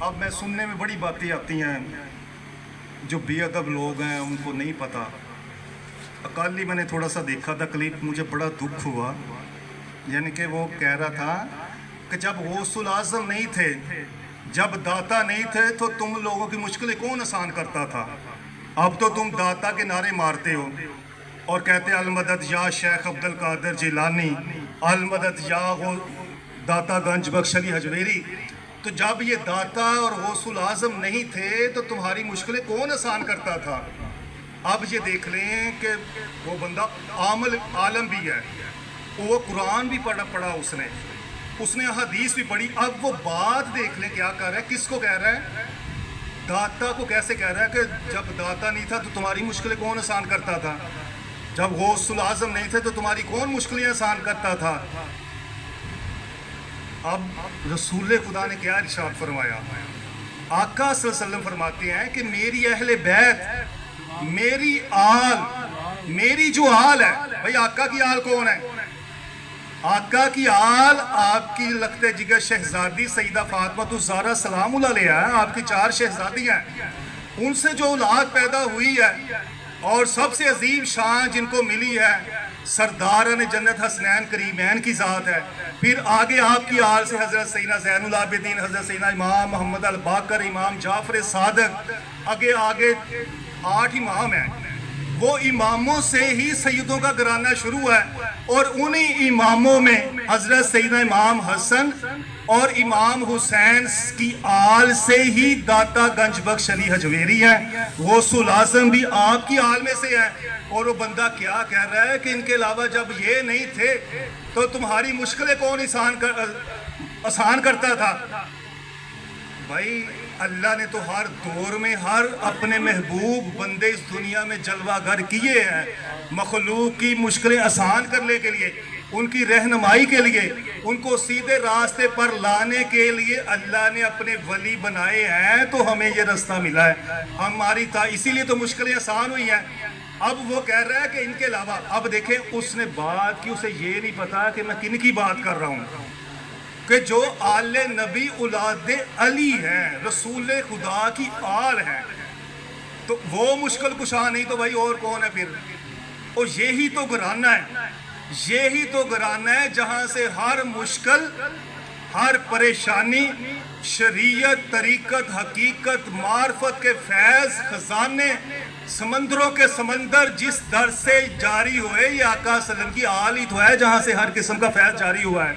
اب میں سننے میں بڑی باتیں آتی ہیں جو بے ادب لوگ ہیں ان کو نہیں پتہ. کل ہی میں نے تھوڑا سا دیکھا تھا کلپ, مجھے بڑا دکھ ہوا. یعنی کہ وہ کہہ رہا تھا کہ جب غوث الاعظم نہیں تھے, جب داتا نہیں تھے تو تم لوگوں کی مشکلیں کون آسان کرتا تھا. اب تو تم داتا کے نعرے مارتے ہو اور کہتے ہیں المدد یا شیخ عبد القادر جیلانی, المدد یا داتا گنج بخش علی حجویری. تو جب یہ داتا اور غوث الاعظم نہیں تھے تو تمہاری مشکلیں کون آسان کرتا تھا. اب یہ دیکھ لیں کہ وہ بندہ عالم بھی ہے, وہ قرآن بھی پڑھا اس نے حدیث بھی پڑھی. اب وہ بات دیکھ لیں کیا کر رہا ہے, کس کو کہہ رہا ہے, داتا کو کیسے کہہ رہا ہے کہ جب داتا نہیں تھا تو تمہاری مشکلیں کون آسان کرتا تھا, جب غوث الاعظم نہیں تھے تو تمہاری کون مشکلیں آسان کرتا تھا. اب رسول خدا نے کیا ارشاد فرمایا, آقا صلی اللہ علیہ وسلم فرماتے ہیں کہ میری اہل بیت, میری آل, میری جو آل ہے, بھئی آقا کی آل کون ہے, آقا کی آل آپ کی لخت جگر شہزادی سیدہ فاطمہ الزہرا سلام اللہ علیہا ہے, آپ کی 4 شہزادی ہیں, ان سے جو اولاد پیدا ہوئی ہے اور سب سے عظیم شان جن کو ملی ہے سرداران جنت حسنین کریمین کی ذات ہے. پھر آگے آپ کی آل سے حضرت سیدنا زین العابدین, حضرت سیدنا امام محمد الباقر, امام جعفر صادق, آگے 8 امام ہیں. وہ اماموں سے ہی سیدوں کا گھرانہ شروع ہے اور انہی اماموں میں حضرت سیدنا امام حسن اور امام حسین کی آل سے ہی داتا گنج بخش علی حجویری ہے. غوث الاعظم بھی آپ کی آل میں سے ہے. اور وہ بندہ کیا کہہ رہا ہے کہ ان کے علاوہ جب یہ نہیں تھے تو تمہاری مشکلیں کون آسان کرتا تھا. بھائی اللہ نے تو ہر دور میں ہر اپنے محبوب بندے اس دنیا میں جلوہ گر کیے ہیں, مخلوق کی مشکلیں آسان کرنے کے لیے, ان کی رہنمائی کے لیے, ان کو سیدھے راستے پر لانے کے لیے اللہ نے اپنے ولی بنائے ہیں. تو ہمیں یہ رستہ ملا ہے, ہماری اسی لیے تو مشکلیں آسان ہوئی ہیں. اب وہ کہہ رہا ہے کہ ان کے علاوہ, اب دیکھیں اس نے بات کی, اسے یہ نہیں پتا کہ میں کن کی بات کر رہا ہوں, کہ جو آل نبی اولاد علی ہیں, رسول خدا کی آل ہیں, تو وہ مشکل کشا نہیں تو بھائی اور کون ہے پھر. اور یہی تو گھرانہ ہے, یہی تو گھرانہ ہے جہاں سے ہر مشکل, ہر پریشانی, شریعت, طریقت, حقیقت, معرفت کے فیض, خزانے, سمندروں کے سمندر جس در سے جاری ہوئے, یہ آقا صلی اللہ علیہ وسلم کی آل ہی تو ہے جہاں سے ہر قسم کا فیض جاری ہوا ہے,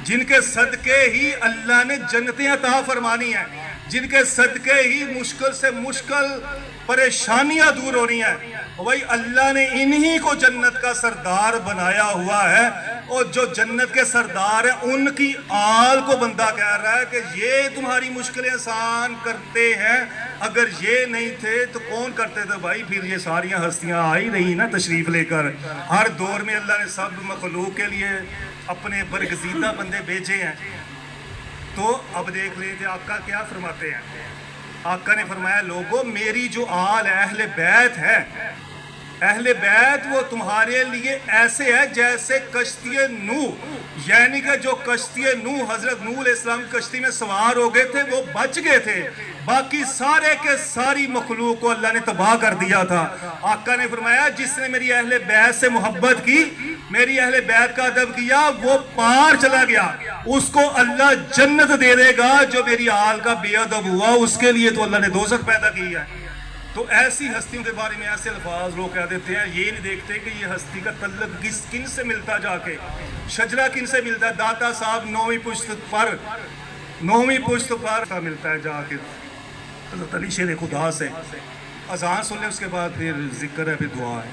جن کے صدقے ہی اللہ نے جنتیں عطا فرمانی ہیں, جن کے صدقے ہی مشکل سے مشکل پریشانیاں دور ہونی ہیں. وہی اللہ نے انہی کو جنت کا سردار بنایا ہوا ہے, اور جو جنت کے سردار ہیں ان کی آل کو بندہ کہہ رہا ہے کہ یہ تمہاری مشکلیں آسان کرتے ہیں. اگر یہ نہیں تھے تو کون کرتے تھے بھائی. پھر یہ ساریاں ہستیاں آئی رہی نا تشریف لے کر, ہر دور میں اللہ نے سب مخلوق کے لیے اپنے برگزیدہ بندے بھیجے ہیں. تو اب دیکھ لیتے آقا کیا فرماتے ہیں. آقا نے فرمایا لوگو میری جو آل اہل بیت ہے, اہل بیت وہ تمہارے لیے ایسے ہے جیسے کشتی نوح, یعنی کہ جو کشتی نوح, حضرت نوح علیہ السلام کی کشتی میں سوار ہو گئے تھے وہ بچ گئے تھے, باقی سارے کے ساری مخلوق کو اللہ نے تباہ کر دیا تھا. آقا نے فرمایا جس نے میری اہل بیت سے محبت کی, میری اہل بیت کا ادب کیا, وہ پار چلا گیا, اس کو اللہ جنت دے دے گا. جو میری آل کا بے ادب ہوا اس کے لیے تو اللہ نے دوزخ پیدا کی ہے. تو ایسی ہستیوں کے بارے میں ایسے الفاظ لوگ کہہ دیتے ہیں, یہ نہیں دیکھتے کہ یہ ہستی کا تعلق کن سے ملتا, جا کے شجرہ کن سے ملتا ہے. داتا صاحب 9ویں پشت پر ملتا ہے جا کے حضرت علی شیر خدا سے. اذان سن لیں, اس کے بعد پھر ذکر ہے, پھر دعا ہے.